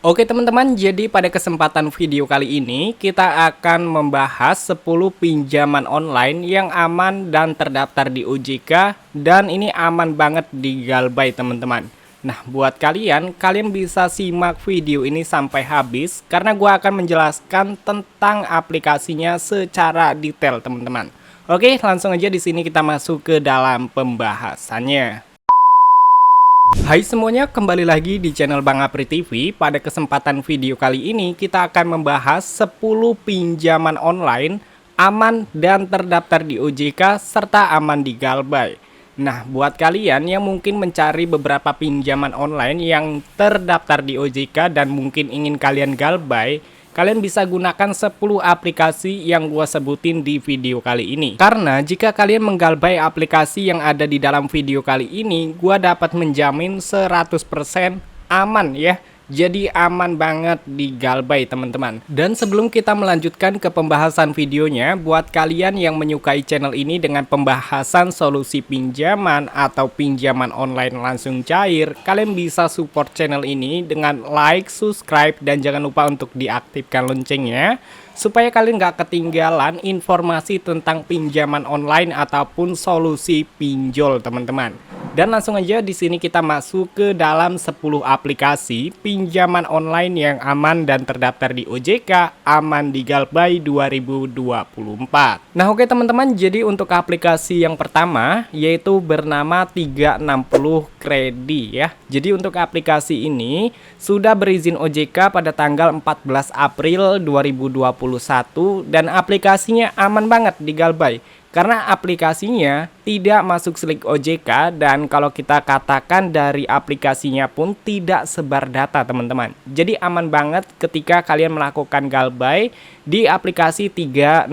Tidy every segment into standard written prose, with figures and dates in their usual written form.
Oke teman-teman, jadi pada kesempatan video kali ini kita akan membahas 10 pinjaman online yang aman dan terdaftar di OJK dan ini aman banget di Galbay teman-teman. Nah buat kalian bisa simak video ini sampai habis karena gua akan menjelaskan tentang aplikasinya secara detail teman-teman. Oke langsung aja di sini kita masuk ke dalam pembahasannya. Hai semuanya, kembali lagi di channel Bang Apri TV. Pada kesempatan video kali ini kita akan membahas 10 pinjaman online aman dan terdaftar di OJK serta aman di Galbay. Nah, buat kalian yang mungkin mencari beberapa pinjaman online yang terdaftar di OJK dan mungkin ingin kalian Galbay, kalian bisa gunakan 10 aplikasi yang gua sebutin di video kali ini. Karena jika kalian menggalbay aplikasi yang ada di dalam video kali ini, gua dapat menjamin 100% aman ya. Jadi aman banget di Galbay teman-teman. Dan sebelum kita melanjutkan ke pembahasan videonya, buat kalian yang menyukai channel ini dengan pembahasan solusi pinjaman atau pinjaman online langsung cair, kalian bisa support channel ini dengan like, subscribe, dan jangan lupa untuk diaktifkan loncengnya supaya kalian gak ketinggalan informasi tentang pinjaman online ataupun solusi pinjol teman-teman. Dan langsung aja di sini kita masuk ke dalam 10 aplikasi pinjaman online yang aman dan terdaftar di OJK, aman di Galbay 2024. Nah oke teman-teman, jadi untuk aplikasi yang pertama yaitu bernama 360 Kredi ya. Jadi untuk aplikasi ini sudah berizin OJK pada tanggal 14 April 2021 dan aplikasinya aman banget di Galbay. Karena aplikasinya tidak masuk slik OJK dan kalau kita katakan dari aplikasinya pun tidak sebar data teman-teman. Jadi aman banget ketika kalian melakukan Galbay di aplikasi 360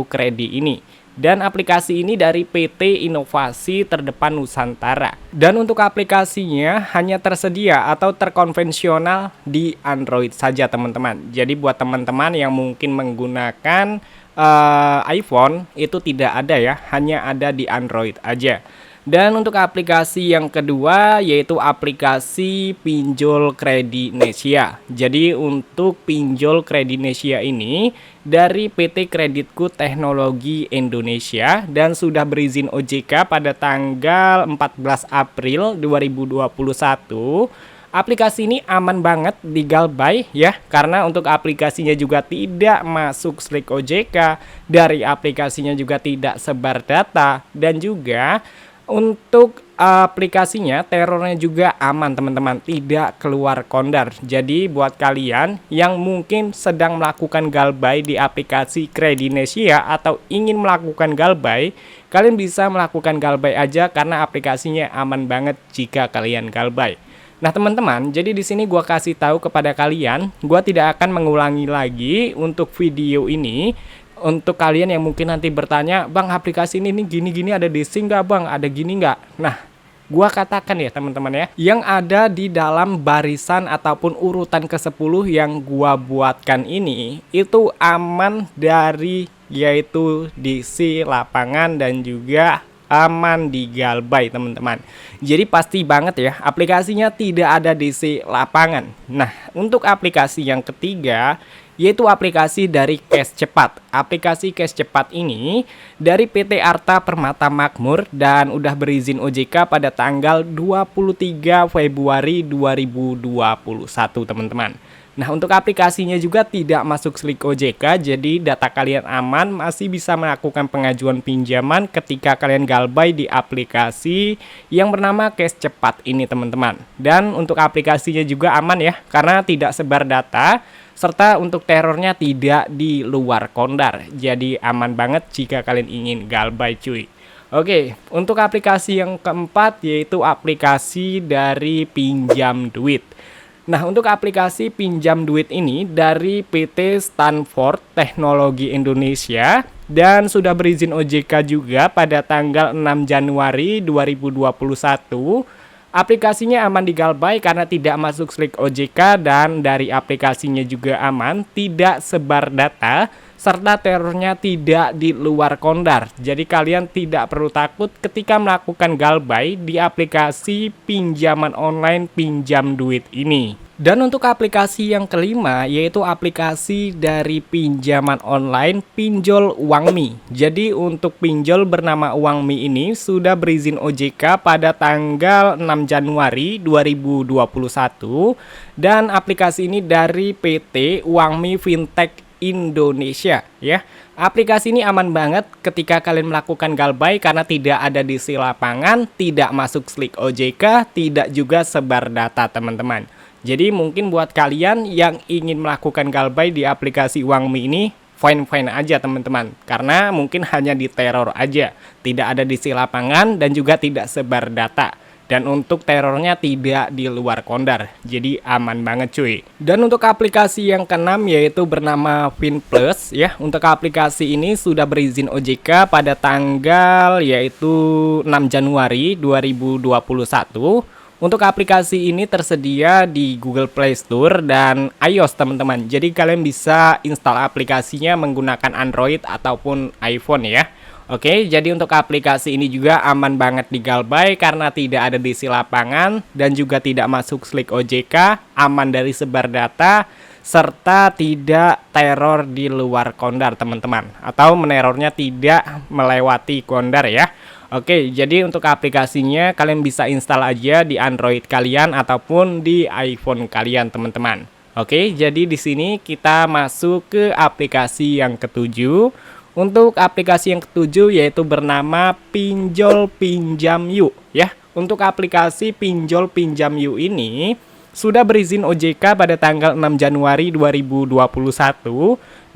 Kredi ini. Dan aplikasi ini dari PT Inovasi Terdepan Nusantara. Dan untuk aplikasinya hanya tersedia atau terkonvensional di Android saja teman-teman. Jadi buat teman-teman yang mungkin menggunakan iPhone itu tidak ada ya, hanya ada di Android aja. Dan untuk aplikasi yang kedua yaitu aplikasi Pinjol Kredinesia. Jadi untuk Pinjol Kredinesia ini dari PT Kreditku Teknologi Indonesia dan sudah berizin OJK pada tanggal 14 April 2021. Aplikasi ini aman banget di Galbay ya, karena untuk aplikasinya juga tidak masuk slik OJK, dari aplikasinya juga tidak sebar data, dan juga untuk aplikasinya terornya juga aman teman-teman, tidak keluar kondar. Jadi buat kalian yang mungkin sedang melakukan Galbay di aplikasi Kredinesia atau ingin melakukan Galbay, kalian bisa melakukan Galbay aja karena aplikasinya aman banget jika kalian Galbay. Nah teman-teman, jadi di sini gua kasih tahu kepada kalian, gua tidak akan mengulangi lagi untuk video ini. Untuk kalian yang mungkin nanti bertanya, Bang aplikasi ini gini-gini ada DC nggak Bang, ada gini nggak? Nah, gua katakan ya teman-teman ya, yang ada di dalam barisan ataupun urutan ke-10 yang gua buatkan ini, itu aman dari yaitu DC lapangan dan juga aman di Galbay teman-teman. Jadi pasti banget ya aplikasinya tidak ada DC lapangan. Nah untuk aplikasi yang ketiga yaitu aplikasi dari Cash Cepat. Aplikasi Cash Cepat ini dari PT Arta Permata Makmur dan udah berizin OJK pada tanggal 23 Februari 2021 teman-teman. Nah untuk aplikasinya juga tidak masuk slik OJK, jadi data kalian aman, masih bisa melakukan pengajuan pinjaman ketika kalian Galbay di aplikasi yang bernama Cash Cepat ini teman-teman. Dan untuk aplikasinya juga aman ya, karena tidak sebar data, serta untuk terornya tidak di luar kondar. Jadi aman banget jika kalian ingin Galbay cuy. Oke, untuk aplikasi yang keempat yaitu aplikasi dari Pinjam Duit. Nah untuk aplikasi Pinjam Duit ini dari PT Stanford Teknologi Indonesia dan sudah berizin OJK juga pada tanggal 6 Januari 2021. Aplikasinya aman di Galbay karena tidak masuk slik OJK dan dari aplikasinya juga aman, tidak sebar data, serta terornya tidak di luar kondar. Jadi kalian tidak perlu takut ketika melakukan galbay di aplikasi pinjaman online pinjam duit ini. Dan untuk aplikasi yang kelima yaitu aplikasi dari pinjaman online pinjol Uangmi. Jadi untuk pinjol bernama Uangmi ini sudah berizin OJK pada tanggal 6 Januari 2021 dan aplikasi ini dari PT Uangmi Fintech Indonesia ya. Aplikasi ini aman banget ketika kalian melakukan galbay karena tidak ada DC lapangan, tidak masuk slik OJK, tidak juga sebar data teman-teman. Jadi mungkin buat kalian yang ingin melakukan galbay di aplikasi Uangmi ini fine-fine aja teman-teman. Karena mungkin hanya diteror aja, tidak ada DC lapangan dan juga tidak sebar data. Dan untuk terornya tidak di luar kondar, jadi aman banget cuy. Dan untuk aplikasi yang keenam yaitu bernama FinPlus ya. Untuk aplikasi ini sudah berizin OJK pada tanggal yaitu 6 Januari 2021. Untuk aplikasi ini tersedia di Google Play Store dan iOS teman-teman. Jadi kalian bisa install aplikasinya menggunakan Android ataupun iPhone ya. Oke, jadi untuk aplikasi ini juga aman banget di galbay karena tidak ada DC lapangan dan juga tidak masuk slik OJK, aman dari sebar data, serta tidak teror di luar kondar teman-teman. Atau menerornya tidak melewati kondar ya. Oke, jadi untuk aplikasinya kalian bisa install aja di Android kalian ataupun di iPhone kalian teman-teman. Oke, jadi di sini kita masuk ke aplikasi yang ketujuh. Untuk aplikasi yang ketujuh yaitu bernama Pinjol Pinjam Yuk ya. Untuk aplikasi Pinjol Pinjam Yuk ini sudah berizin OJK pada tanggal 6 Januari 2021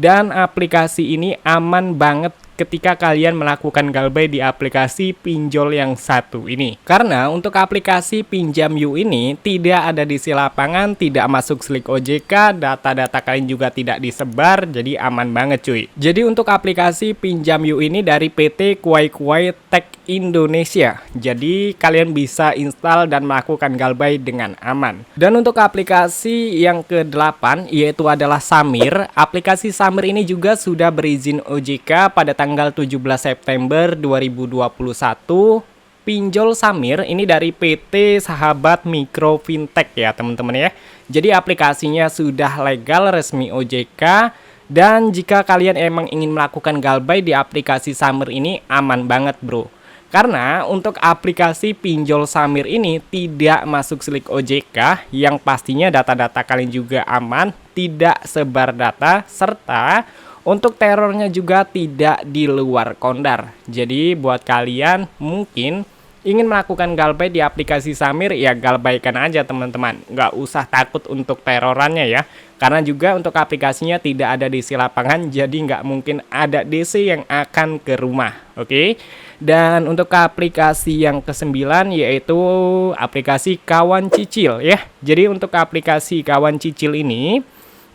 dan aplikasi ini aman banget ketika kalian melakukan galbay di aplikasi pinjol yang satu ini. Karena untuk aplikasi Pinjam Yuk ini tidak ada DC lapangan, tidak masuk slik OJK, data-data kalian juga tidak disebar, jadi aman banget cuy. Jadi untuk aplikasi Pinjam Yuk ini dari PT Kuai Kuai Tech Indonesia. Jadi kalian bisa install dan melakukan galbay dengan aman. Dan untuk aplikasi yang ke-8 yaitu adalah Samir. Aplikasi Samir ini juga sudah berizin OJK pada tanggal 17 September 2021. Pinjol Samir ini dari PT Sahabat Mikro Fintech ya teman-teman ya. Jadi aplikasinya sudah legal resmi OJK. Dan jika kalian emang ingin melakukan galbay di aplikasi Samir ini aman banget bro. Karena untuk aplikasi Pinjol Samir ini tidak masuk slik OJK, yang pastinya data-data kalian juga aman, tidak sebar data, serta untuk terornya juga tidak di luar kondar. Jadi buat kalian mungkin ingin melakukan galbay di aplikasi Samir, ya galbaykan aja teman-teman. Nggak usah takut untuk terorannya ya. Karena juga untuk aplikasinya tidak ada DC lapangan, jadi nggak mungkin ada DC yang akan ke rumah. Oke. Dan untuk aplikasi yang ke-9 yaitu aplikasi Kawan Cicil ya. Jadi untuk aplikasi Kawan Cicil ini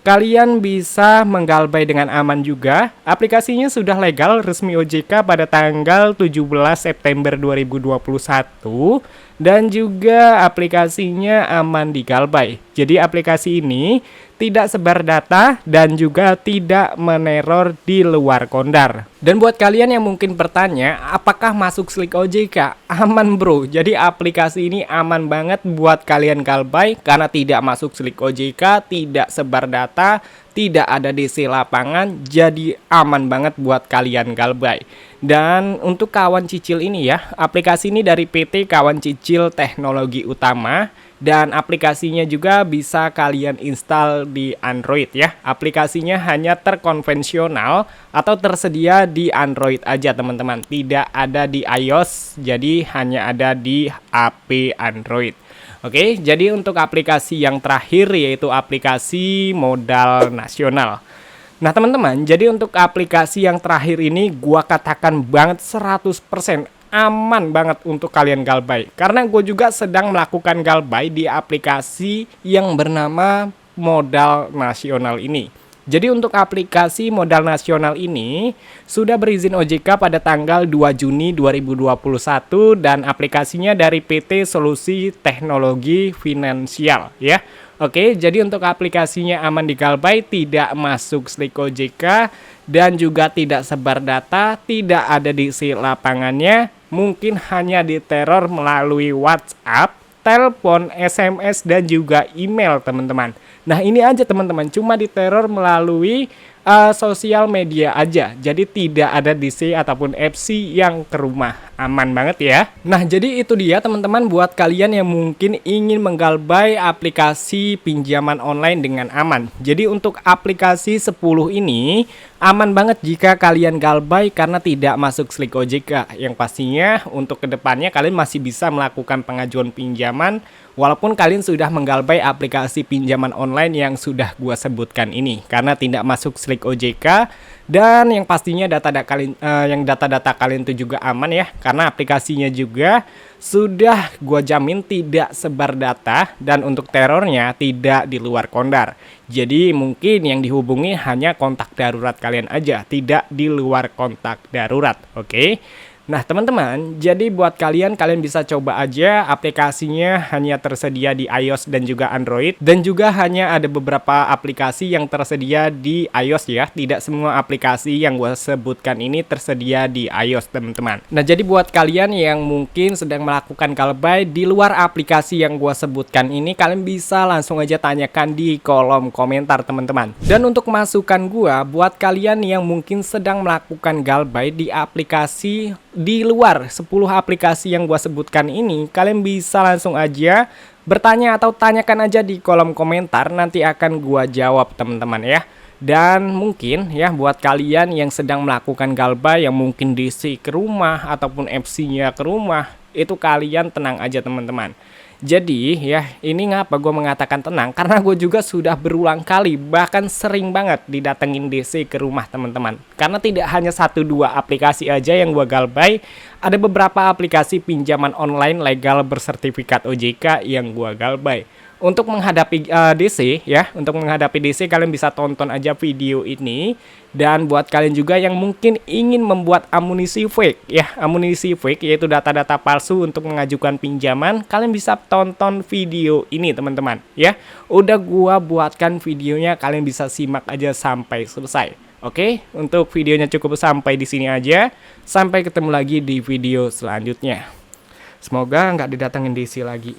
kalian bisa menggalbay dengan aman juga. Aplikasinya sudah legal resmi OJK pada tanggal 17 September 2021 dan juga aplikasinya aman digalbay. Jadi aplikasi ini tidak sebar data dan juga tidak meneror di luar kondar. Dan buat kalian yang mungkin bertanya, apakah masuk slik OJK? Aman bro, jadi aplikasi ini aman banget buat kalian galbay karena tidak masuk slik OJK, tidak sebar data, tidak ada DC lapangan, jadi aman banget buat kalian galbay. Dan untuk Kawan Cicil ini ya, aplikasi ini dari PT Kawan Cicil Teknologi Utama. Dan aplikasinya juga bisa kalian install di Android ya. Aplikasinya hanya terkonvensional atau tersedia di Android aja teman-teman. Tidak ada di iOS, jadi hanya ada di HP Android. Oke, jadi untuk aplikasi yang terakhir yaitu aplikasi modal nasional. Nah teman-teman, jadi untuk aplikasi yang terakhir ini gua katakan banget 100% aman banget untuk kalian galbay. Karena gue juga sedang melakukan galbay di aplikasi yang bernama Modal Nasional ini. Jadi untuk aplikasi Modal Nasional ini sudah berizin OJK pada tanggal 2 Juni 2021 dan aplikasinya dari PT Solusi Teknologi Finansial ya. Oke, jadi untuk aplikasinya aman di Galbay, tidak masuk Slick OJK, dan juga tidak sebar data, tidak ada di isi lapangannya, mungkin hanya diteror melalui WhatsApp, telepon, SMS, dan juga email teman-teman. Nah ini aja teman-teman, cuma diteror melalui sosial media aja. Jadi tidak ada DC ataupun FC yang ke rumah. Aman banget ya. Nah jadi itu dia teman-teman buat kalian yang mungkin ingin menggalbay aplikasi pinjaman online dengan aman. Jadi untuk aplikasi 10 ini aman banget jika kalian galbay karena tidak masuk Slick OJK. Yang pastinya untuk kedepannya kalian masih bisa melakukan pengajuan pinjaman walaupun kalian sudah menggalbay aplikasi pinjaman online yang sudah gua sebutkan ini karena tidak masuk Slick OJK, dan yang pastinya data-data kalian itu juga aman ya karena aplikasinya juga sudah gua jamin tidak sebar data dan untuk terornya tidak di luar kondar. Jadi mungkin yang dihubungi hanya kontak darurat kalian aja, tidak di luar kontak darurat. Oke. Nah teman-teman, jadi buat kalian bisa coba aja, aplikasinya hanya tersedia di iOS dan juga Android, dan juga hanya ada beberapa aplikasi yang tersedia di iOS ya, tidak semua aplikasi yang gue sebutkan ini tersedia di iOS teman-teman. Nah jadi buat kalian yang mungkin sedang melakukan galbay di luar aplikasi yang gue sebutkan ini, kalian bisa langsung aja tanyakan di kolom komentar teman-teman. Dan untuk masukan gue buat kalian yang mungkin sedang melakukan galbay di aplikasi di luar 10 aplikasi yang gua sebutkan ini, kalian bisa langsung aja bertanya atau tanyakan aja di kolom komentar, nanti akan gua jawab teman-teman ya. Dan mungkin ya buat kalian yang sedang melakukan galbay yang mungkin DC ke rumah ataupun FC-nya ke rumah, itu kalian tenang aja teman-teman. Jadi ya ini ngapa gue mengatakan tenang, karena gue juga sudah berulang kali bahkan sering banget didatengin DC ke rumah teman-teman. Karena tidak hanya 1-2 aplikasi aja yang gue galbay, ada beberapa aplikasi pinjaman online legal bersertifikat OJK yang gue galbay. Untuk menghadapi DC ya, untuk menghadapi DC kalian bisa tonton aja video ini. Dan buat kalian juga yang mungkin ingin membuat amunisi fake ya, amunisi fake yaitu data-data palsu untuk mengajukan pinjaman, kalian bisa tonton video ini teman-teman ya. Udah gua buatkan videonya, kalian bisa simak aja sampai selesai. Oke, untuk videonya cukup sampai di sini aja. Sampai ketemu lagi di video selanjutnya. Semoga nggak didatengin DC lagi.